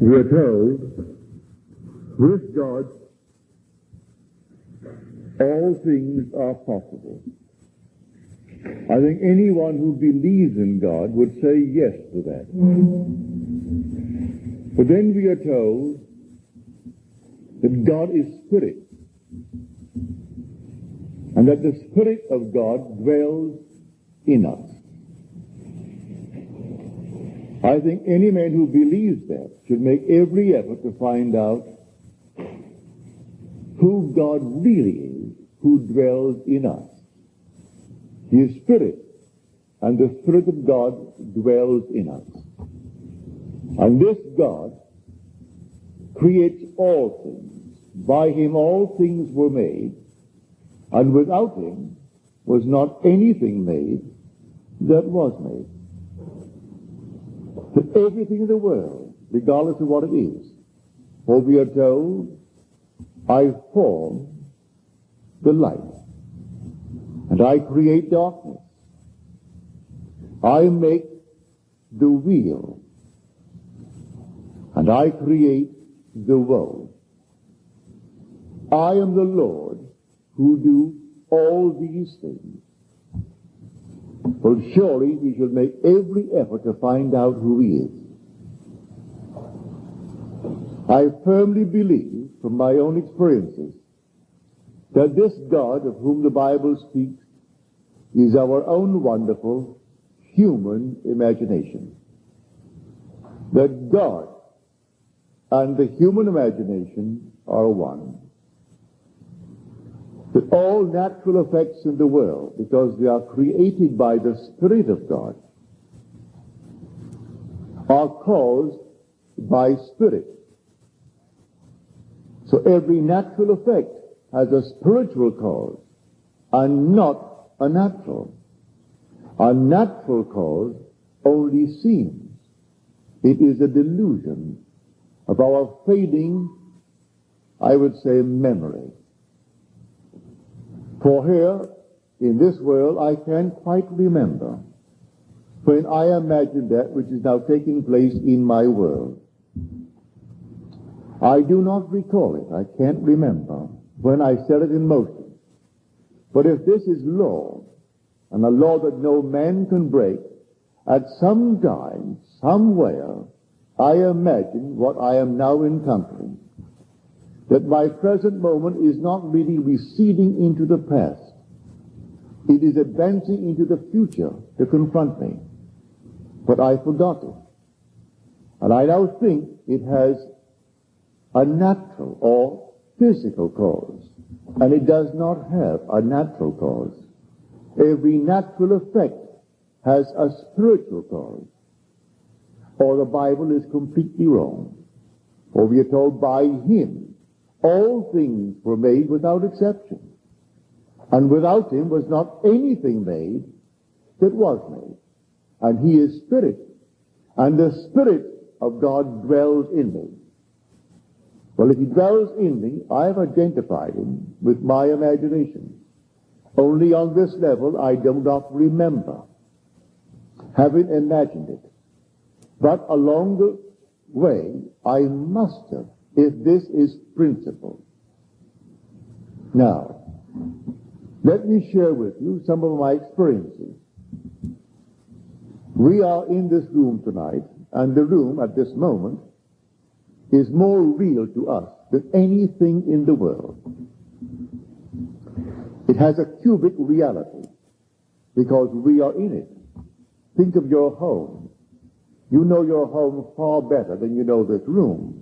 We are told, with God, all things are possible. I think anyone who believes in God would say yes to that. But then we are told that God is spirit, and that the Spirit of God dwells in us. I think any man who believes that should make every effort to find out who God really is, who dwells in us. He is spirit, and the Spirit of God dwells in us. And this God creates all things. By him all things were made, and without him was not anything made that was made. That everything in the world, regardless of what it is, for we are told, I form the light, and I create darkness. I make the weal, and I create the woe. I am the Lord who do all these things. Well, surely we should make every effort to find out who he is. I firmly believe, from my own experiences, that this God of whom the Bible speaks is our own wonderful human imagination. That God and the human imagination are one. That all natural effects in the world, because they are created by the Spirit of God, are caused by Spirit. So every natural effect has a spiritual cause and not a natural. A natural cause only seems. It is a delusion of our fading, I would say, memory. For here, in this world, I can't quite remember when I imagined that which is now taking place in my world. I do not recall it. I can't remember when I set it in motion. But if this is law, and a law that no man can break, at some time, somewhere, I imagine what I am now encountering. That my present moment is not really receding into the past. It is advancing into the future to confront me. But I forgot it. And I now think it has a natural or physical cause. And it does not have a natural cause. Every natural effect has a spiritual cause. Or the Bible is completely wrong. For we are told by him all things were made without exception. And without him was not anything made that was made. And he is spirit. And the Spirit of God dwells in me. Well, if he dwells in me, I have identified him with my imagination. Only on this level I do not remember having imagined it. But along the way, I must have, if this is principle. Now, let me share with you some of my experiences. We are in this room tonight, and the room at this moment is more real to us than anything in the world. It has a cubic reality because we are in it. Think of your home. You know your home far better than you know this room.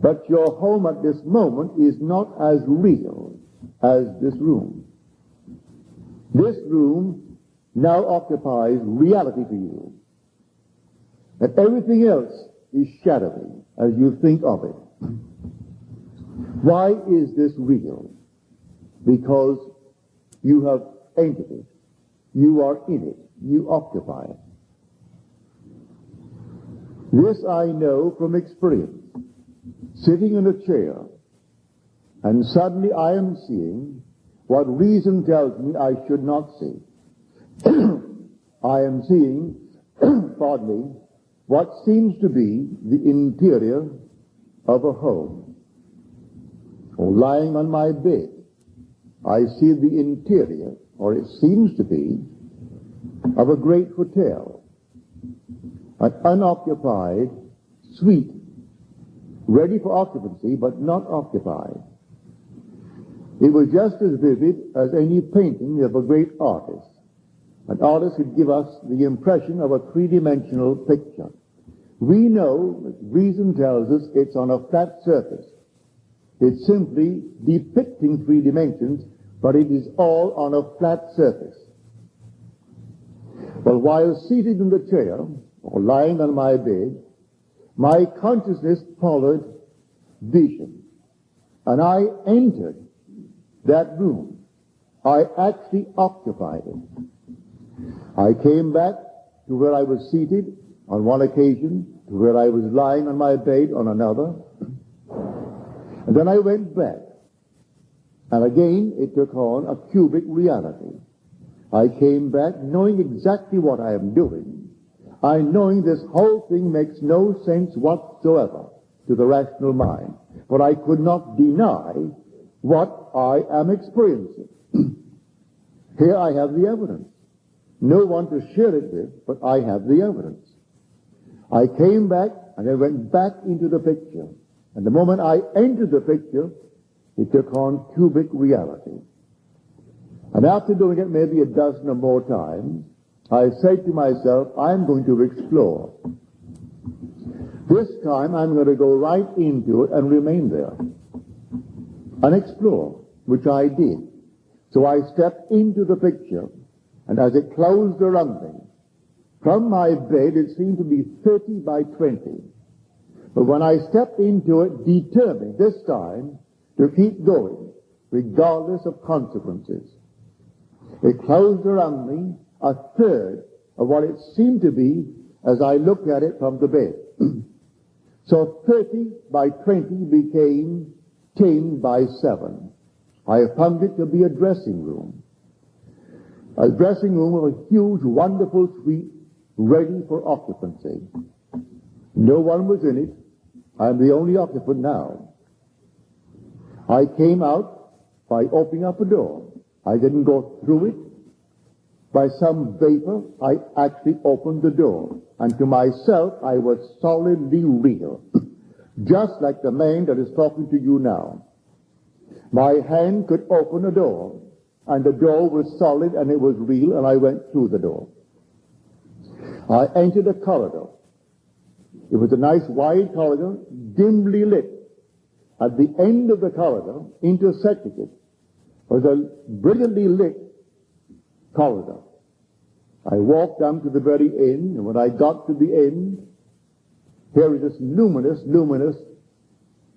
But your home at this moment is not as real as this room. This room now occupies reality to you. And everything else is shadowy as you think of it. Why is this real? Because you have entered it. You are in it. You occupy it. This I know from experience. Sitting in a chair, and suddenly I am seeing what reason tells me I should not see. I am seeing, pardon me, what seems to be the interior of a home. Or lying on my bed, I see the interior, or it seems to be, of a great hotel, an unoccupied suite, ready for occupancy, but not occupied. It was just as vivid as any painting of a great artist. An artist could give us the impression of a three-dimensional picture. We know that reason tells us it's on a flat surface. It's simply depicting three dimensions, but it is all on a flat surface. Well, while seated in the chair, or lying on my bed, my consciousness followed vision. And I entered that room. I actually occupied it. I came back to where I was seated on one occasion, to where I was lying on my bed on another. And then I went back. And again, it took on a cubic reality. I came back knowing exactly what I am doing. I knowing this whole thing makes no sense whatsoever to the rational mind. But I could not deny what I am experiencing. Here I have the evidence. No one to share it with, but I have the evidence. I came back and I went back into the picture. And the moment I entered the picture, it took on cubic reality. And after doing it maybe a dozen or more times, I said to myself, I'm going to explore. This time I'm going to go right into it and remain there. And explore, which I did. So I stepped into the picture, and as it closed around me, from my bed it seemed to be 30 by 20. But when I stepped into it, determined this time to keep going, regardless of consequences, it closed around me a third of what it seemed to be as I looked at it from the bed. So 30 by 20 became 10 by 7. I found it to be a dressing room. A dressing room of a huge, wonderful suite ready for occupancy. No one was in it. I'm the only occupant now. I came out by opening up a door. I didn't go through it. By some vapor, I actually opened the door. And to myself, I was solidly real. Just like the man that is talking to you now. My hand could open a door. And the door was solid and it was real, and I went through the door. I entered a corridor. It was a nice wide corridor, dimly lit. At the end of the corridor, intersecting it, was a brilliantly lit corridor. I walked down to the very end, and when I got to the end, here is this luminous,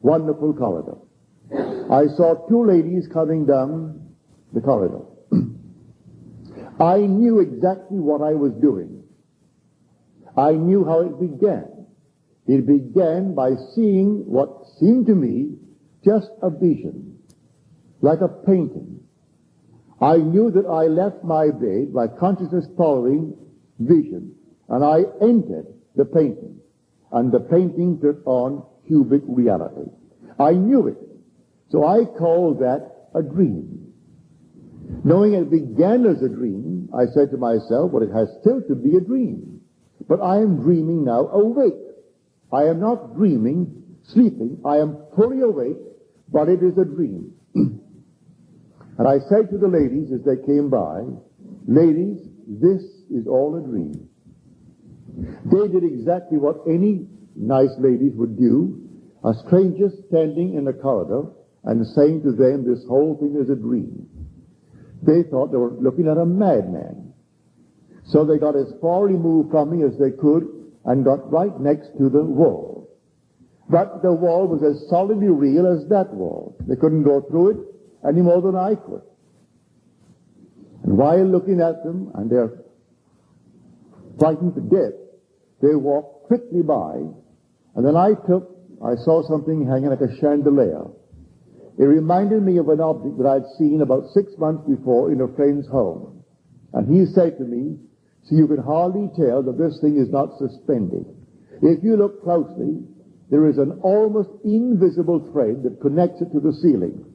wonderful corridor. I saw two ladies coming down the corridor. I knew exactly what I was doing. I knew how it began. It began by seeing what seemed to me just a vision, like a painting. I knew that I left my bed, my consciousness following vision, and I entered the painting. And the painting took on cubic reality. I knew it. So I called that a dream. Knowing it began as a dream, I said to myself, well, it has still to be a dream. But I am dreaming now awake. I am not dreaming, sleeping. I am fully awake, but it is a dream. And I said to the ladies as they came by, ladies, this is all a dream. They did exactly what any nice ladies would do, a stranger standing in a corridor and saying to them, this whole thing is a dream. They thought they were looking at a madman. So they got as far removed from me as they could and got right next to the wall. But the wall was as solidly real as that wall. They couldn't go through it any more than I could. And while looking at them, and they're frightened to death, they walked quickly by, and then I saw something hanging like a chandelier. It reminded me of an object that I'd seen about 6 months before in a friend's home. And he said to me, see, you can hardly tell that this thing is not suspended. If you look closely, there is an almost invisible thread that connects it to the ceiling.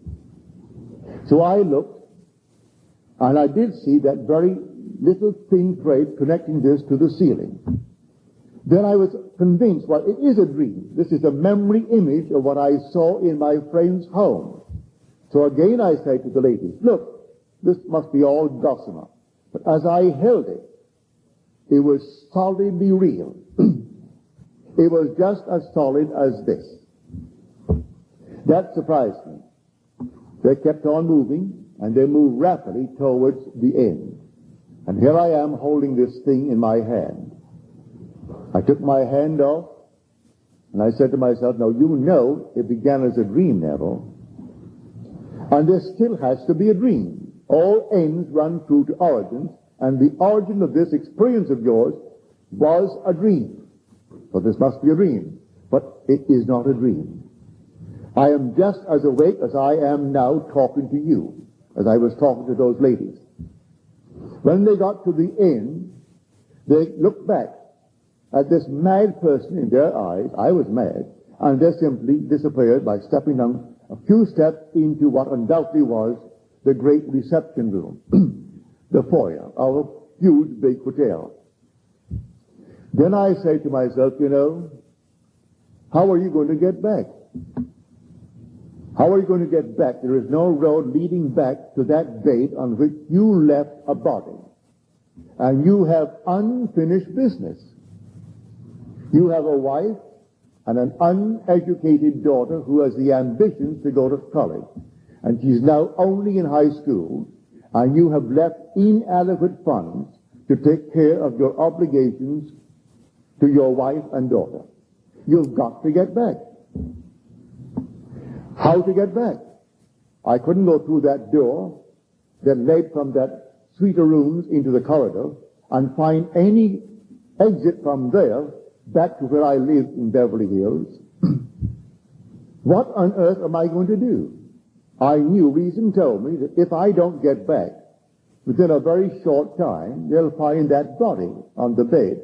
So I looked, and I did see that very little thin thread connecting this to the ceiling. Then I was convinced, well, it is a dream. This is a memory image of what I saw in my friend's home. So again I said to the ladies, look, this must be all gossamer. But as I held it, it was solidly real. It was just as solid as this. That surprised me. They kept on moving, and they moved rapidly towards the end. And here I am holding this thing in my hand. I took my hand off, and I said to myself, now you know it began as a dream, Neville. And there still has to be a dream. All ends run through to origins, and the origin of this experience of yours was a dream. So this must be a dream. But it is not a dream. I am just as awake as I am now talking to you, as I was talking to those ladies. When they got to the end, they looked back at this mad person in their eyes. I was mad. And they simply disappeared by stepping down a few steps into what undoubtedly was the great reception room, the foyer, our huge big hotel. Then I say to myself, you know, how are you going to get back? How are you going to get back? There is no road leading back to that date on which you left a body. And you have unfinished business. You have a wife and an uneducated daughter who has the ambitions to go to college. And she's now only in high school, and you have left inadequate funds to take care of your obligations to your wife and daughter. You've got to get back. How to get back? I couldn't go through that door that led from that suite of rooms into the corridor and find any exit from there back to where I lived in Beverly Hills. What on earth am I going to do? I knew, reason told me, that if I don't get back, within a very short time, they'll find that body on the bed,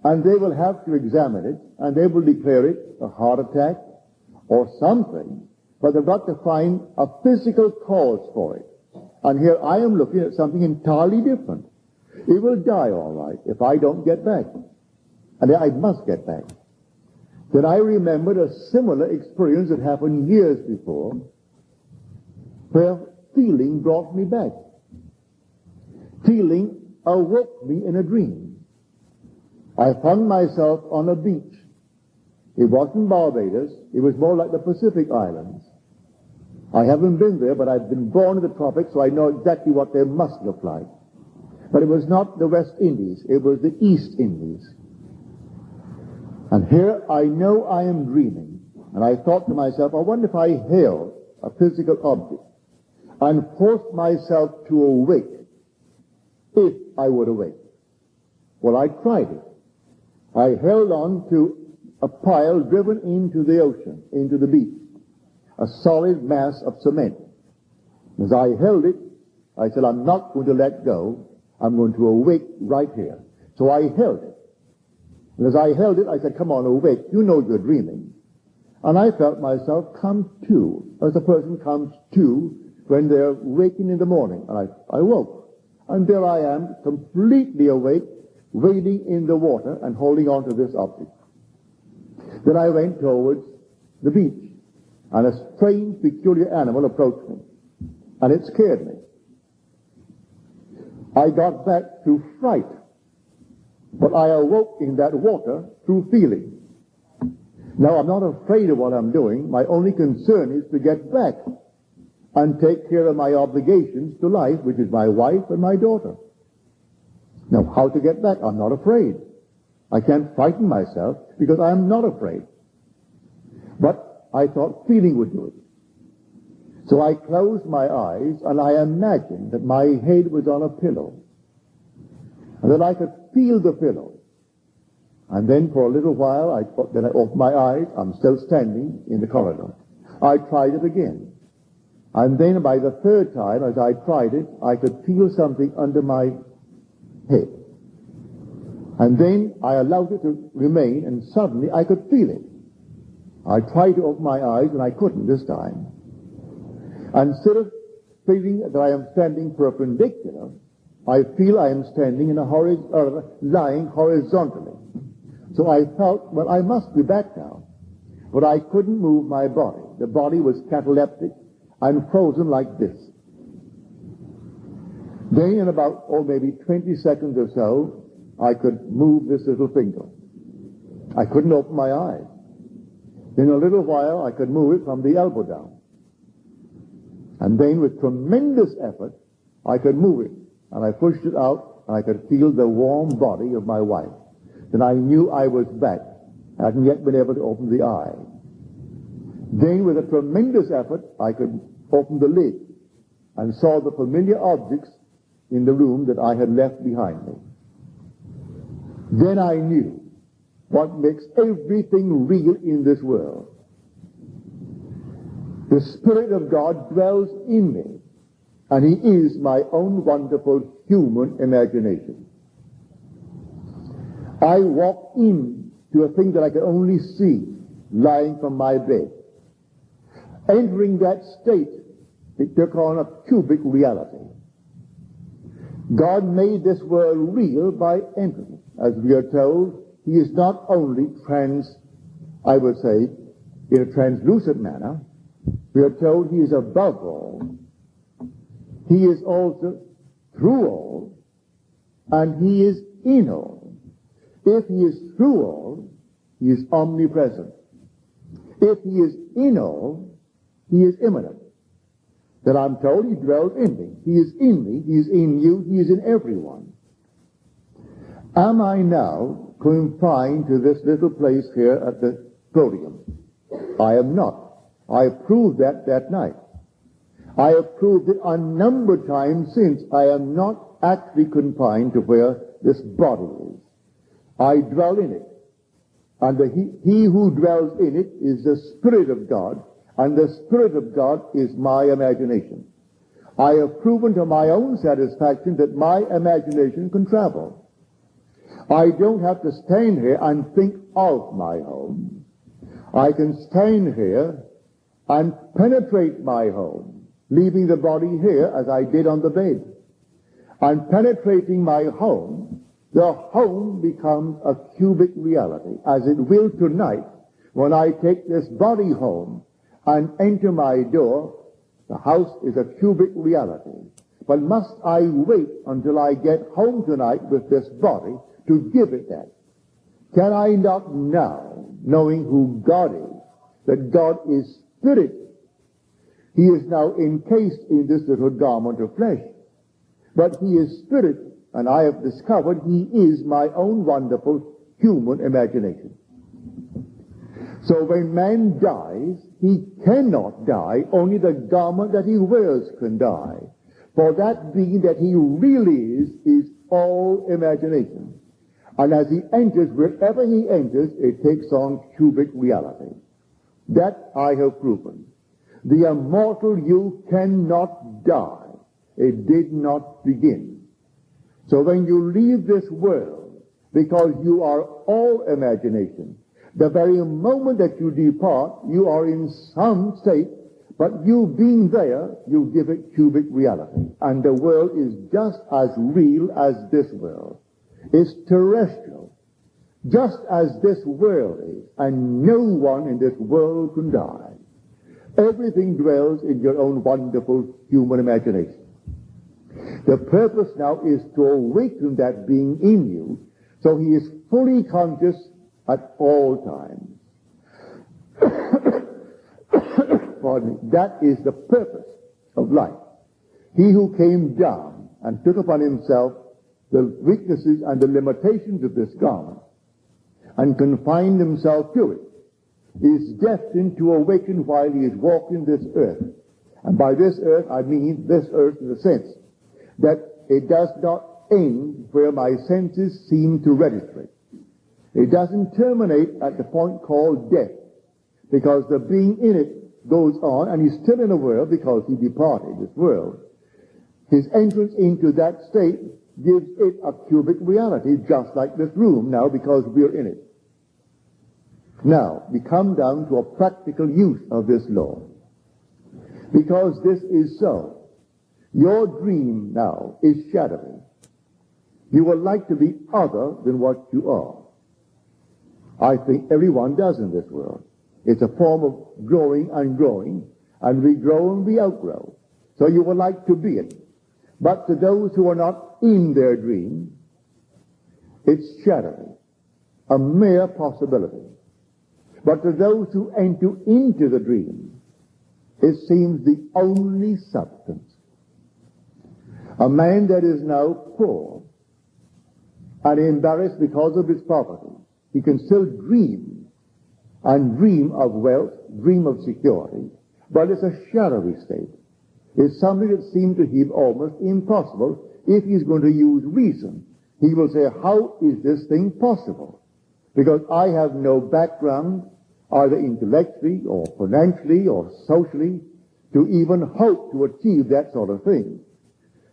and they will have to examine it, and they will declare it a heart attack or something, but they've got to find a physical cause for it. And here I am looking at something entirely different. It will die all right if I don't get back. And I must get back. Then I remembered a similar experience that happened years before, where feeling brought me back. Feeling awoke me in a dream. I found myself on a beach. It wasn't Barbados. It was more like the Pacific Islands. I haven't been there, but I've been born in the tropics, so I know exactly what they must look like. But it was not the West Indies. It was the East Indies. And here I know I am dreaming. And I thought to myself, I wonder if I held a physical object and forced myself to awake, if I would awake. Well, I tried it. I held on to a pile driven into the ocean, into the beach, a solid mass of cement. As I held it, I said, I'm not going to let go. I'm going to awake right here. So I held it. And as I held it, I said, come on, awake. You know you're dreaming. And I felt myself come to, as a person comes to when they're waking in the morning. And I woke. And there I am, completely awake, wading in the water and holding on to this object. Then I went towards the beach, and a strange, peculiar animal approached me, and it scared me. I got back through fright, but I awoke in that water through feeling. Now, I'm not afraid of what I'm doing. My only concern is to get back and take care of my obligations to life, which is my wife and my daughter. Now, how to get back? I'm not afraid. I can't frighten myself because I am not afraid. But I thought feeling would do it. So I closed my eyes and I imagined that my head was on a pillow and that I could feel the pillow. And then for a little while, I opened my eyes. I'm still standing in the corridor. I tried it again. And then by the third time, as I tried it, I could feel something under my head. And then I allowed it to remain, and suddenly I could feel it. I tried to open my eyes, and I couldn't this time. And instead of feeling that I am standing perpendicular, I feel I am standing in lying horizontally. So I felt, well, I must be back now. But I couldn't move my body. The body was cataleptic and frozen like this. Then in about, maybe 20 seconds or so, I could move this little finger. I couldn't open my eyes. In a little while, I could move it from the elbow down. And then with tremendous effort, I could move it. And I pushed it out, and I could feel the warm body of my wife. Then I knew I was back. I hadn't yet been able to open the eye. Then with a tremendous effort, I could open the lid and saw the familiar objects in the room that I had left behind me. Then I knew what makes everything real in this world. The Spirit of God dwells in me, and He is my own wonderful human imagination. I walked into a thing that I could only see lying from my bed. Entering that state, it took on a cubic reality. God made this world real by entering. As we are told, He is not only in a translucent manner. We are told He is above all. He is also through all, and He is in all. If He is through all, He is omnipresent. If He is in all, He is immanent. That I'm told He dwells in me. He is in me. He is in you. He is in everyone. Am I now confined to this little place here at the podium? I am not. I proved that night. I have proved it a number of times since. I am not actually confined to where this body is. I dwell in it. And he who dwells in it is the Spirit of God, and the Spirit of God is my imagination. I have proven to my own satisfaction that my imagination can travel. I don't have to stand here and think of my home. I can stand here and penetrate my home, leaving the body here as I did on the bed. And penetrating my home, the home becomes a cubic reality, as it will tonight when I take this body home and enter my door. The house is a cubic reality. But must I wait until I get home tonight with this body to give it that? Can I not now, knowing who God is, that God is Spirit, He is now encased in this little garment of flesh, but He is Spirit, and I have discovered He is my own wonderful human imagination. So when man dies, he cannot die, only the garment that he wears can die. For that being that he really is all imagination. And as he enters, wherever he enters, it takes on cubic reality. That I have proven. The immortal you cannot die. It did not begin. So when you leave this world, because you are all imagination, the very moment that you depart, you are in some state, but you being there, you give it cubic reality. And the world is just as real as this world. It's terrestrial, just as this world is, and no one in this world can die. Everything dwells in your own wonderful human imagination. The purpose now is to awaken that being in you, so he is fully conscious at all times. Pardon me. That is the purpose of life. He who came down and took upon himself the weaknesses and the limitations of this garment and confined himself to it is destined to awaken while he is walking this earth. And by this earth, I mean this earth in the sense that it does not end where my senses seem to register it. It doesn't terminate at the point called death, because the being in it goes on, and he's still in the world because he departed this world. His entrance into that state gives it a cubic reality, just like this room now, because we're in it. Now, we come down to a practical use of this law. Because this is so, your dream now is shadowy. You would like to be other than what you are. I think everyone does in this world. It's a form of growing, and we grow and we outgrow. So you would like to be it. But to those who are not in their dream, it's shadowy, a mere possibility. But to those who enter into the dream, it seems the only substance. A man that is now poor and embarrassed because of his poverty, he can still dream, and dream of wealth, dream of security, but it's a shadowy state. It's something that seems to him almost impossible. If he's going to use reason, he will say, how is this thing possible? Because I have no background, either intellectually or financially or socially, to even hope to achieve that sort of thing.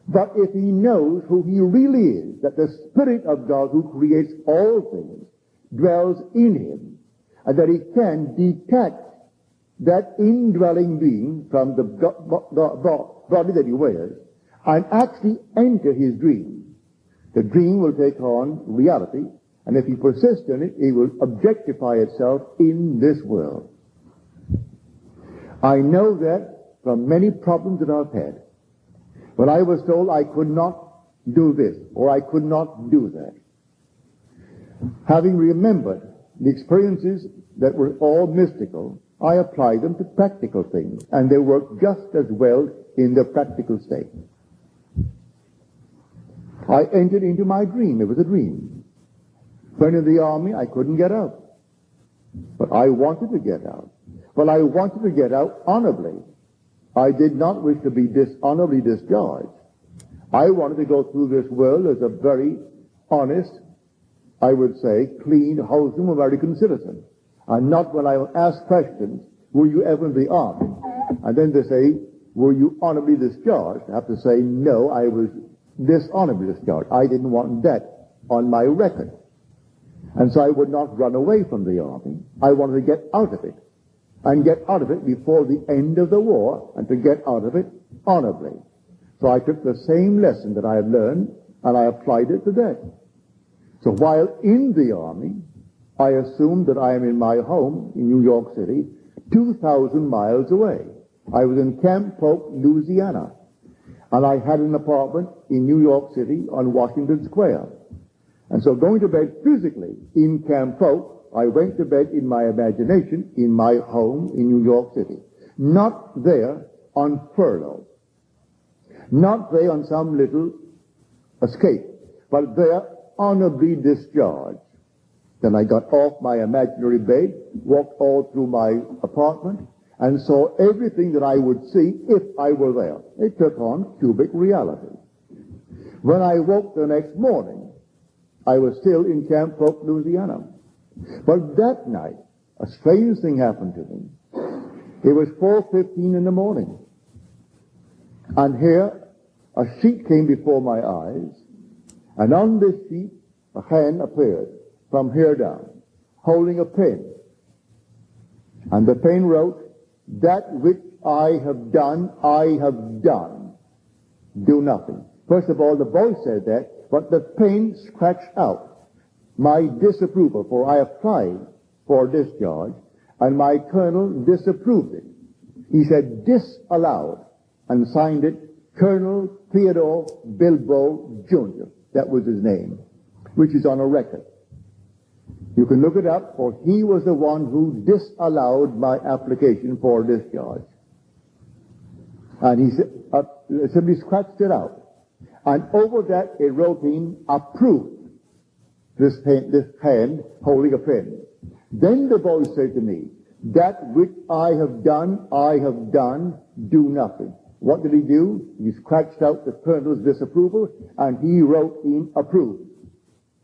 But if he knows who he really is, that the Spirit of God who creates all things dwells in him, and that he can detach that indwelling being from the body that he wears, and actually enter his dream, the dream will take on reality, and if he persists in it, it will objectify itself in this world. I know that from many problems that I've had. When I was told I could not do this, or I could not do that, having remembered the experiences that were all mystical, I applied them to practical things, and they work just as well in the practical state. I entered into my dream. It was a dream. When in the army, I couldn't get out. But I wanted to get out. But I wanted to get out honorably. I did not wish to be dishonorably discharged. I wanted to go through this world as a very honest, I would say, clean, wholesome American citizen. And not when I ask questions, were you ever in the army? And then they say, were you honorably discharged? I have to say, no, I was dishonorably discharged. I didn't want that on my record. And so I would not run away from the army. I wanted to get out of it. And get out of it before the end of the war, and to get out of it honorably. So I took the same lesson that I had learned, and I applied it today. So while in the army, I assumed that I am in my home in New York City, 2,000 miles away. I was in Camp Polk, Louisiana, and I had an apartment in New York City on Washington Square. And so going to bed physically in Camp Polk, I went to bed in my imagination in my home in New York City. Not there on furlough. Not there on some little escape, but there honorably discharged. Then I got off my imaginary bed, walked all through my apartment, and saw everything that I would see if I were there. It took on cubic reality. When I woke the next morning, I was still in Camp Polk, Louisiana. But that night, a strange thing happened to me. It was 4:15 in the morning. And here, a sheet came before my eyes, and on this sheet, a hand appeared from here down, holding a pen. And the pen wrote, that which I have done, do nothing. First of all, the voice said that, but the pen scratched out my disapproval, for I applied for discharge, and my colonel disapproved it. He said disallowed, and signed it Colonel Theodore Bilbo Jr. That was his name, which is on a record. You can look it up, for he was the one who disallowed my application for discharge. And he simply scratched it out. And over that it wrote in approved. This hand holding a pen. Then the voice said to me, that which I have done, do nothing. What did he do? He scratched out the colonel's disapproval, and he wrote in approved.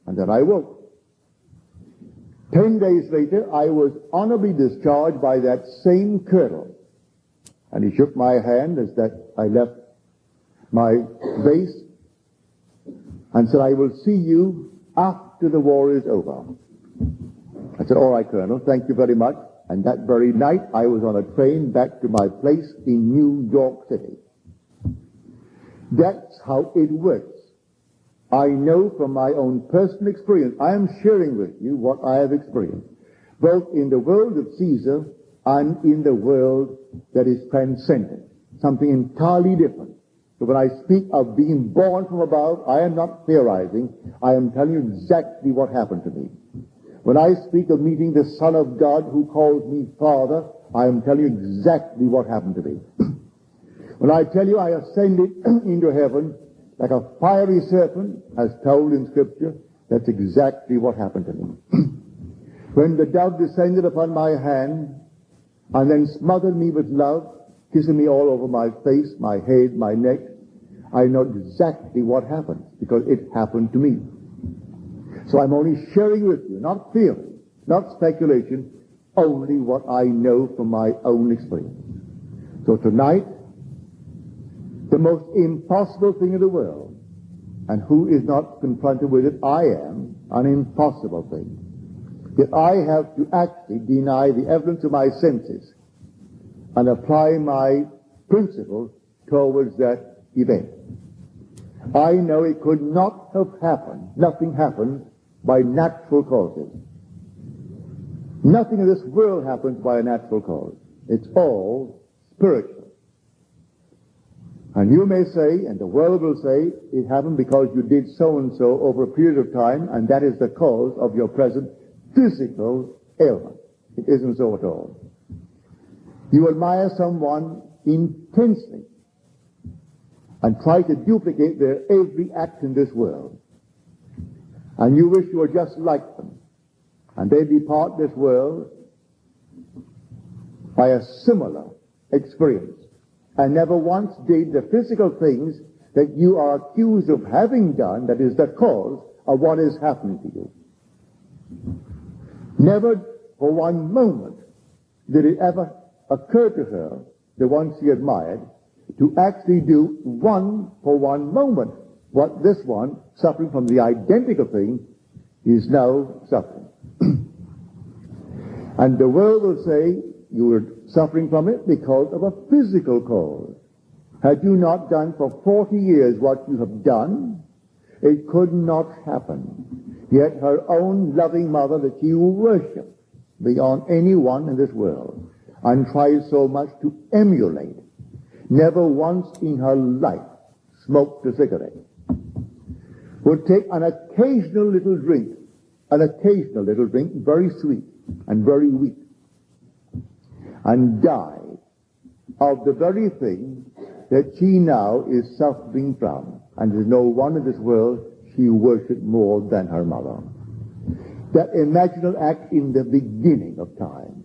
And then I woke. 10 days later, I was honorably discharged by that same colonel. And he shook my hand as that I left my base and said, I will see you after the war is over. I said, all right, Colonel, thank you very much. And that very night, I was on a train back to my place in New York City. That's how it works. I know from my own personal experience, I am sharing with you what I have experienced, both in the world of Caesar and in the world that is transcendent, something entirely different. So when I speak of being born from above, I am not theorizing. I am telling you exactly what happened to me. When I speak of meeting the Son of God who calls me Father, I am telling you exactly what happened to me. When I tell you I ascended into heaven like a fiery serpent, as told in Scripture, that's exactly what happened to me. When the dove descended upon my hand and then smothered me with love, kissing me all over my face, my head, my neck, I know exactly what happened, because it happened to me. So I'm only sharing with you, not theory, not speculation, only what I know from my own experience. So tonight, the most impossible thing in the world, and who is not confronted with it? I am, an impossible thing. That I have to actually deny the evidence of my senses and apply my principles towards that event. I know it could not have happened, nothing happened by natural causes. Nothing in this world happens by a natural cause. It's all spiritual. And you may say, and the world will say, it happened because you did so and so over a period of time, and that is the cause of your present physical ailment. It isn't so at all. You admire someone intensely and try to duplicate their every act in this world. And you wish you were just like them. And they depart this world by a similar experience, and never once did the physical things that you are accused of having done, that is the cause of what is happening to you. Never for one moment did it ever occur to her, the one she admired, to actually do for one moment what this one, suffering from the identical thing, is now suffering. And the world will say, you were suffering from it because of a physical cause. Had you not done for 40 years what you have done, it could not happen. Yet her own loving mother that she worshipped beyond anyone in this world and tried so much to emulate, never once in her life smoked a cigarette, would take an occasional little drink, very sweet and very weak, and died of the very thing that she now is suffering from. And there's no one in this world she worshipped more than her mother. That imaginal act in the beginning of time.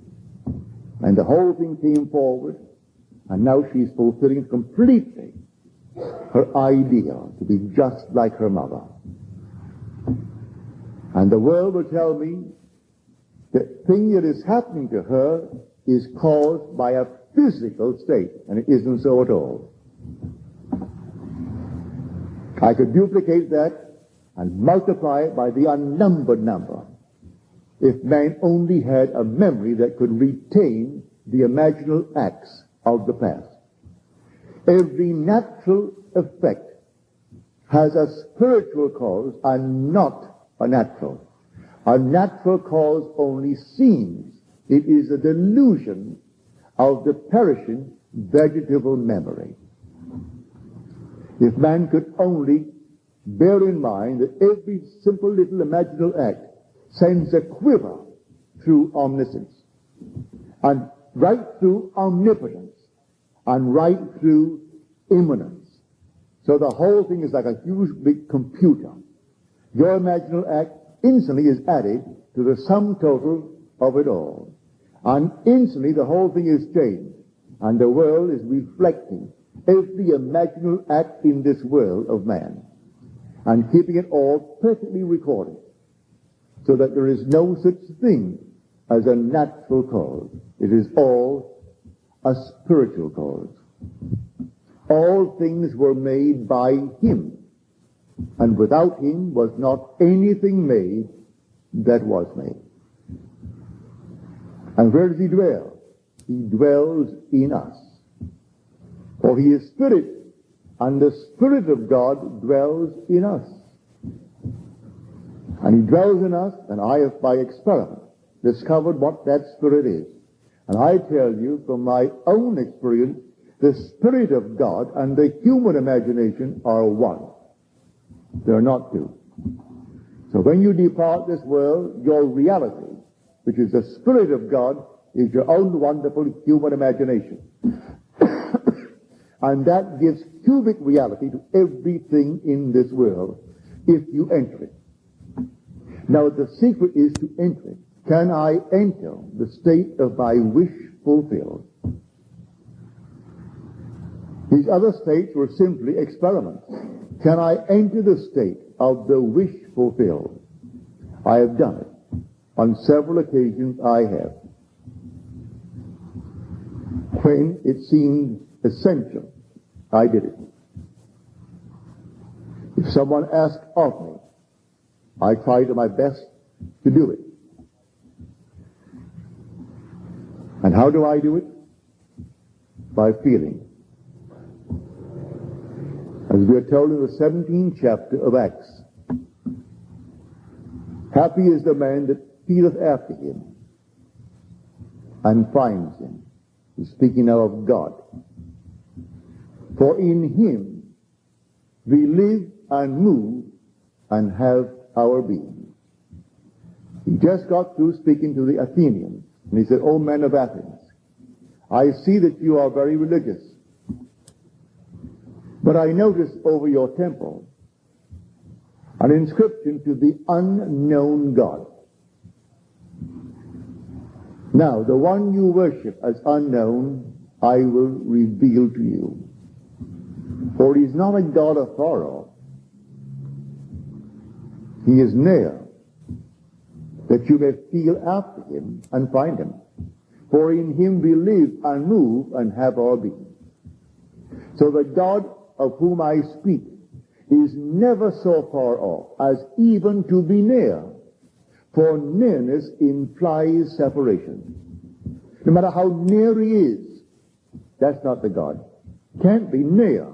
And the whole thing came forward, and now she's fulfilling completely her ideal to be just like her mother. And the world will tell me the thing that is happening to her is caused by a physical state, and it isn't so at all. I could duplicate that and multiply it by the unnumbered number if man only had a memory that could retain the imaginal acts of the past. Every natural effect has a spiritual cause and not a natural. A natural cause only seems. It is a delusion of the perishing vegetable memory. If man could only bear in mind that every simple little imaginal act sends a quiver through omniscience, and right through omnipotence, and right through immanence. So the whole thing is like a huge big computer. Your imaginal act instantly is added to the sum total of it all. And instantly the whole thing is changed. And the world is reflecting every imaginal act in this world of man, and keeping it all perfectly recorded, so that there is no such thing as a natural cause. It is all a spiritual cause. All things were made by him, and without him was not anything made that was made. And where does he dwell? He dwells in us. For he is spirit, and the Spirit of God dwells in us. And he dwells in us, and I have by experiment discovered what that Spirit is. And I tell you from my own experience, the Spirit of God and the human imagination are one. They're not two. So when you depart this world, your reality, which is the Spirit of God, is your own wonderful human imagination. And that gives cubic reality to everything in this world if you enter it. Now the secret is to enter it. Can I enter the state of my wish fulfilled? These other states were simply experiments. Can I enter the state of the wish fulfilled? I have done it. On several occasions I have. When it seemed essential, I did it. If someone asked of me, I tried my best to do it. And how do I do it? By feeling. As we are told in the 17th chapter of Acts, happy is the man that feeleth after him and finds him. He's speaking now of God. For in him we live and move and have our being. He just got through speaking to the Athenians, and he said, O men of Athens, I see that you are very religious, but I notice over your temple an inscription to the unknown God. Now, the one you worship as unknown, I will reveal to you. For he is not a God afar off. He is near, that you may feel after him and find him. For in him we live and move and have our being. So the God of whom I speak is never so far off as even to be near. For nearness implies separation. No matter how near he is, that's not the God. Can't be near,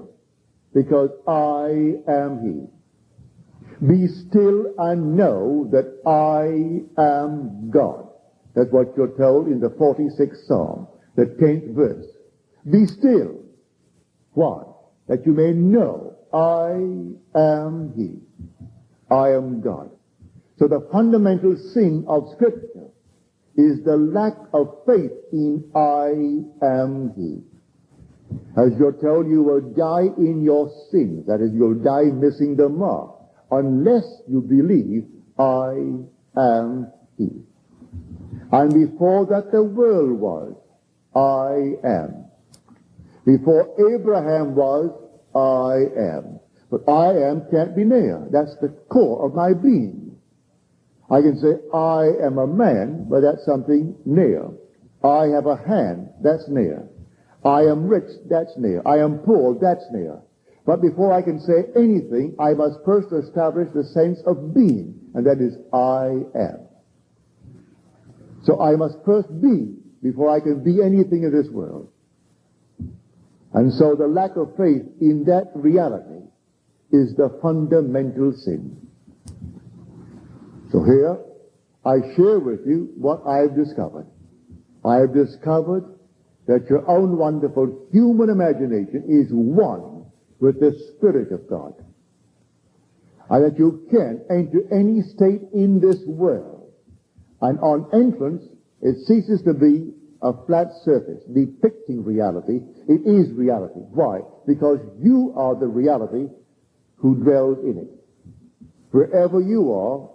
because I am he. Be still and know that I am God. That's what you're told in the 46th Psalm, the 10th verse. Be still. Why? That you may know I am he. I am God. So the fundamental sin of Scripture is the lack of faith in I am he. As you're told, you will die in your sins. That is, you'll die missing the mark, unless you believe I am he. And before that the world was, I am. Before Abraham was, I am. But I am can't be near. That's the core of my being. I can say, I am a man, but that's something near. I have a hand, that's near. I am rich, that's near. I am poor, that's near. But before I can say anything, I must first establish the sense of being, and that is, I am. So I must first be before I can be anything in this world. And so the lack of faith in that reality is the fundamental sin. So here, I share with you what I've discovered. I have discovered that your own wonderful human imagination is one with the Spirit of God. And that you can enter any state in this world. And on entrance, it ceases to be a flat surface depicting reality. It is reality. Why? Because you are the reality who dwells in it. Wherever you are,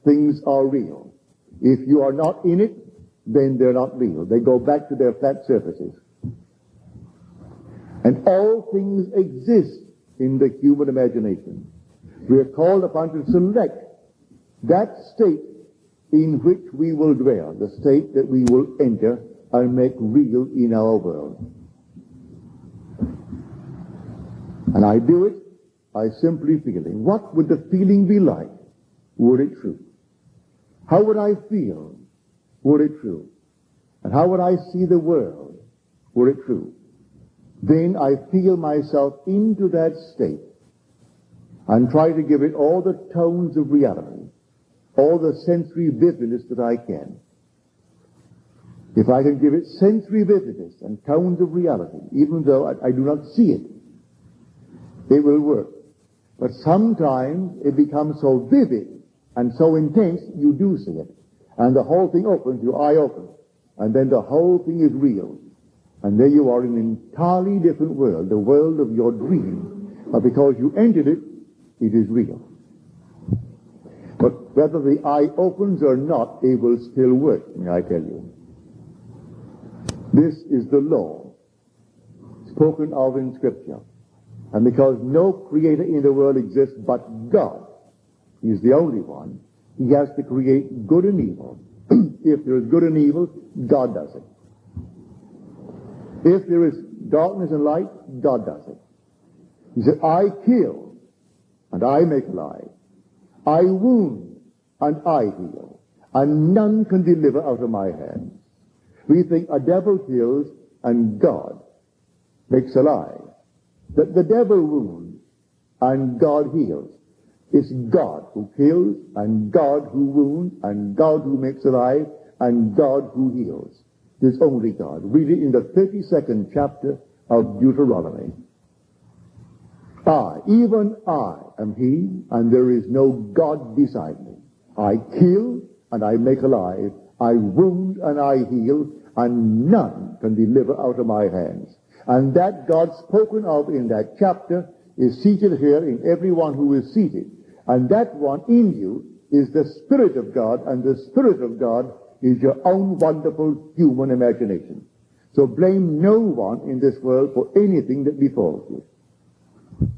things are real. If you are not in it, then they're not real. They go back to their flat surfaces. And all things exist in the human imagination. We are called upon to select that state in which we will dwell, the state that we will enter and make real in our world. And I do it I simply feeling. What would the feeling be like were it true? How would I feel were it true? And how would I see the world were it true? Then I feel myself into that state and try to give it all the tones of reality, all the sensory vividness that I can. If I can give it sensory vividness and tones of reality, even though I do not see it, it will work. But sometimes it becomes so vivid and so intense, you do see it. And the whole thing opens, your eye opens. And then the whole thing is real. And there you are in an entirely different world, the world of your dream. But because you entered it, it is real. But whether the eye opens or not, it will still work, may I tell you. This is the law spoken of in Scripture. And because no creator in the world exists but God, He is the only one, He has to create good and evil. If there is good and evil, God does it. If there is darkness and light, God does it. He said, I kill and I make alive. I wound and I heal. And none can deliver out of my hands. We think a devil kills and God makes alive. That the devil wounds and God heals. It's God who kills and God who wounds and God who makes alive and God who heals. There's only God. Read it in the 32nd chapter of Deuteronomy. I, even I, am He, and there is no God beside me. I kill and I make alive. I wound and I heal, and none can deliver out of my hands. And that God spoken of in that chapter is seated here in everyone who is seated. And that one in you is the Spirit of God, and the Spirit of God is your own wonderful human imagination. So blame no one in this world for anything that befalls you.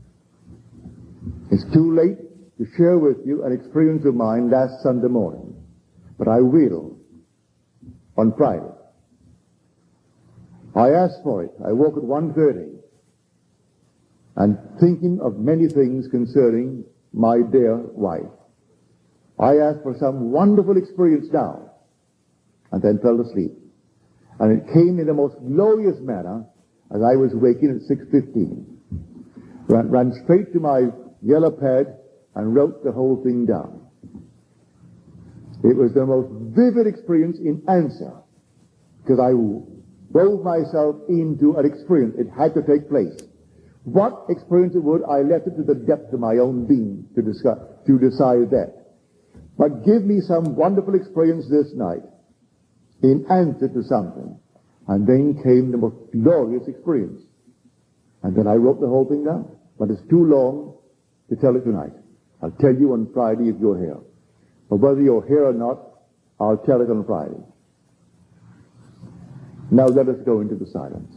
It's too late to share with you an experience of mine last Sunday morning, but I will on Friday. I asked for it. I woke at 1:30 and thinking of many things concerning my dear wife. I asked for some wonderful experience now and then fell asleep. And it came in the most glorious manner as I was waking at 6:15. Ran straight to my yellow pad and wrote the whole thing down. It was the most vivid experience in answer, because I wove myself into an experience. It had to take place. What experience it would, I left it to the depth of my own being to decide that. But give me some wonderful experience this night in answer to something. And then came the most glorious experience. And then I wrote the whole thing down. But it's too long to tell it tonight. I'll tell you on Friday if you're here. But whether you're here or not, I'll tell it on Friday. Now let us go into the silence.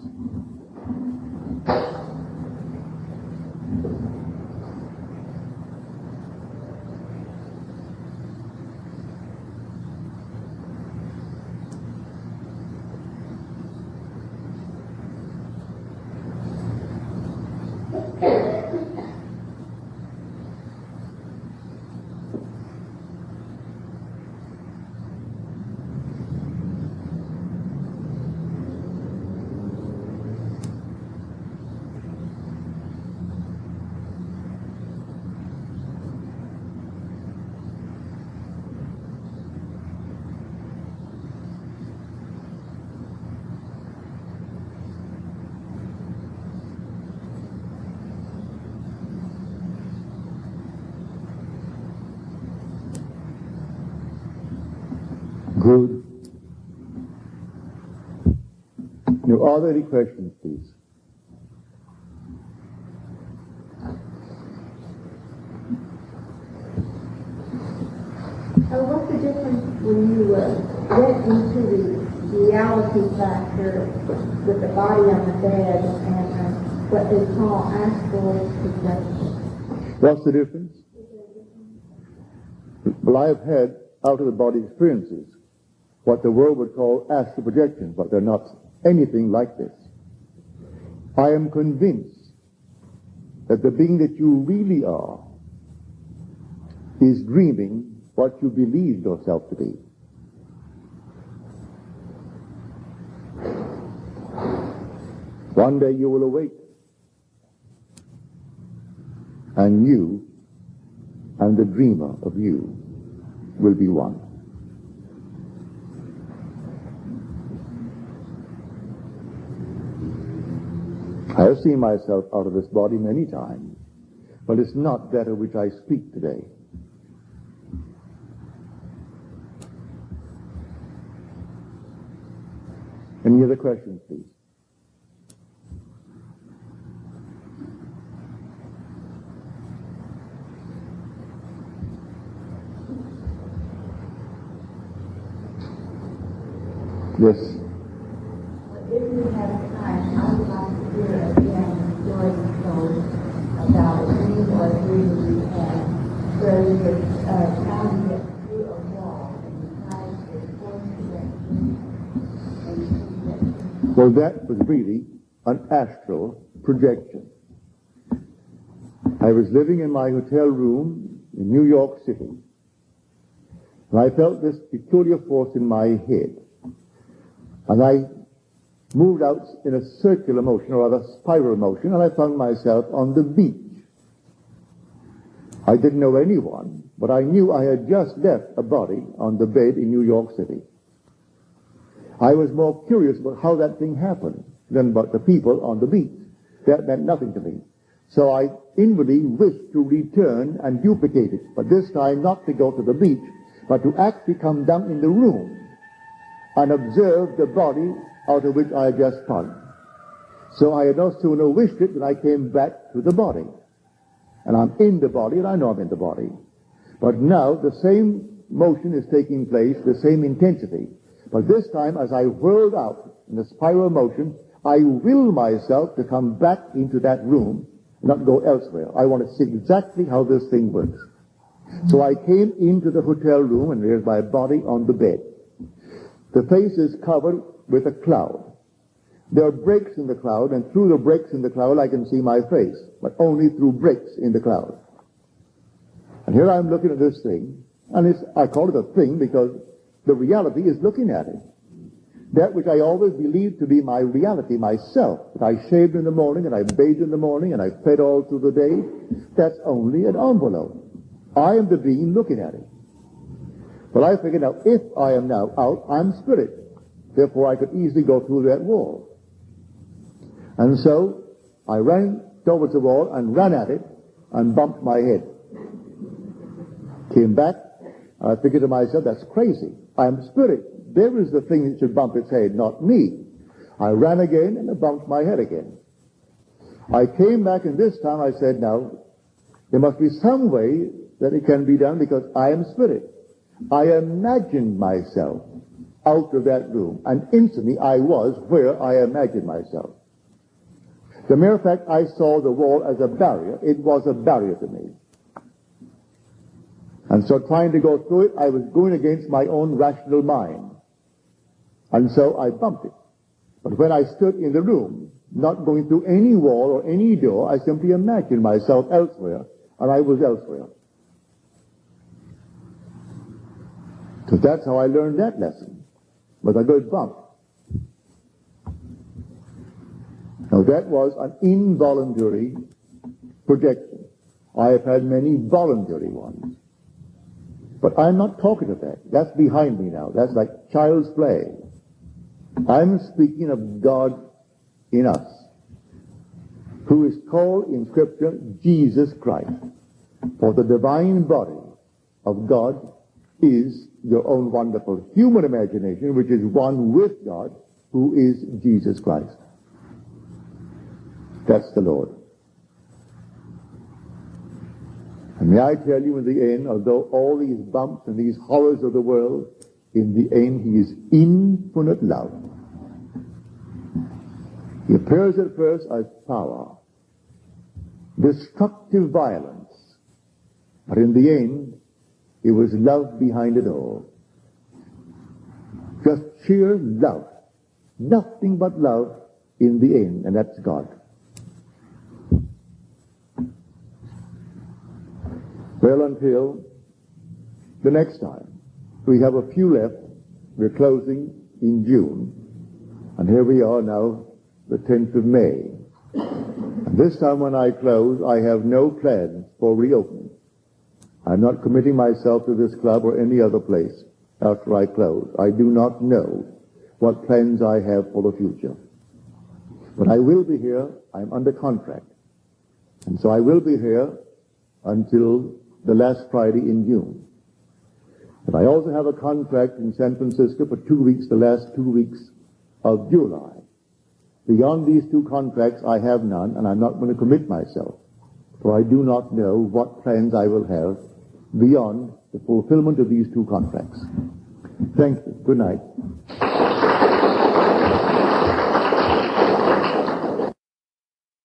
Good. Now, are there any questions, please? What's the difference when you get into the reality factor with the body on the bed and what they call astral projection? What's the difference? Well, I have had out-of-the-body experiences, what the world would call astral projections, but they're not anything like this. I am convinced that the being that you really are is dreaming what you believe yourself to be. One day you will awake, and you and the dreamer of you will be one. I have seen myself out of this body many times, but it's not that of which I speak today. Any other questions, please? Yes. If you have time, I would like to hear again Joyce told about a dream or dream you had where you were trying to get through a wall and you tried to force direction. Well, that was really an astral projection. I was living in my hotel room in New York City, and I felt this peculiar force in my head. And I moved out in a circular motion, or rather spiral motion, and I found myself on the beach. I didn't know anyone, but I knew I had just left a body on the bed in New York City. I was more curious about how that thing happened than about the people on the beach. That meant nothing to me. So I inwardly wished to return and duplicate it, but this time not to go to the beach, but to actually come down in the room and observe the body out of which I had just come. So I had no sooner wished it than I came back to the body. And I'm in the body, and I know I'm in the body. But now the same motion is taking place, the same intensity. But this time, as I whirled out in the spiral motion, I will myself to come back into that room, not go elsewhere. I want to see exactly how this thing works. So I came into the hotel room, and there's my body on the bed. The face is covered with a cloud. There are breaks in the cloud, and through the breaks in the cloud I can see my face, but only through breaks in the cloud. And here I'm looking at this thing, and I call it a thing because the reality is looking at it. That which I always believed to be my reality, myself, that I shaved in the morning, and I bathed in the morning, and I fed all through the day, that's only an envelope. I am the being looking at it. But I figured out, if I am now out, I'm spirit. Therefore, I could easily go through that wall. And so, I ran towards the wall and ran at it and bumped my head. Came back, and I figured to myself, that's crazy. I am spirit. There is the thing that should bump its head, not me. I ran again and I bumped my head again. I came back, and this time I said, now, there must be some way that it can be done because I am spirit. I imagined myself out of that room, and instantly I was where I imagined myself. The mere fact I saw the wall as a barrier, it was a barrier to me. And so trying to go through it, I was going against my own rational mind. And so I bumped it. But when I stood in the room, not going through any wall or any door, I simply imagined myself elsewhere, and I was elsewhere. So that's how I learned that lesson, with a good bump. Now that was an involuntary projection. I have had many voluntary ones. But I'm not talking of that. That's behind me now. That's like child's play. I'm speaking of God in us, who is called in Scripture Jesus Christ. For the divine body of God is your own wonderful human imagination, which is one with God, who is Jesus Christ. That's the Lord. And may I tell you, in the end, although all these bumps and these horrors of the world, in the end he is infinite love. He appears at first as power, destructive violence, but in the end it was love behind it all. Just sheer love. Nothing but love in the end, and that's God. Well, until the next time. We have a few left. We're closing in June. And here we are now, the 10th of May. And this time when I close, I have no plans for reopening. I'm not committing myself to this club or any other place after I close. I do not know what plans I have for the future. But I will be here. I'm under contract. And so I will be here until the last Friday in June. But I also have a contract in San Francisco for 2 weeks, the last 2 weeks of July. Beyond these two contracts, I have none, and I'm not going to commit myself, for I do not know what plans I will have beyond the fulfillment of these two contracts. Thank you. Good night.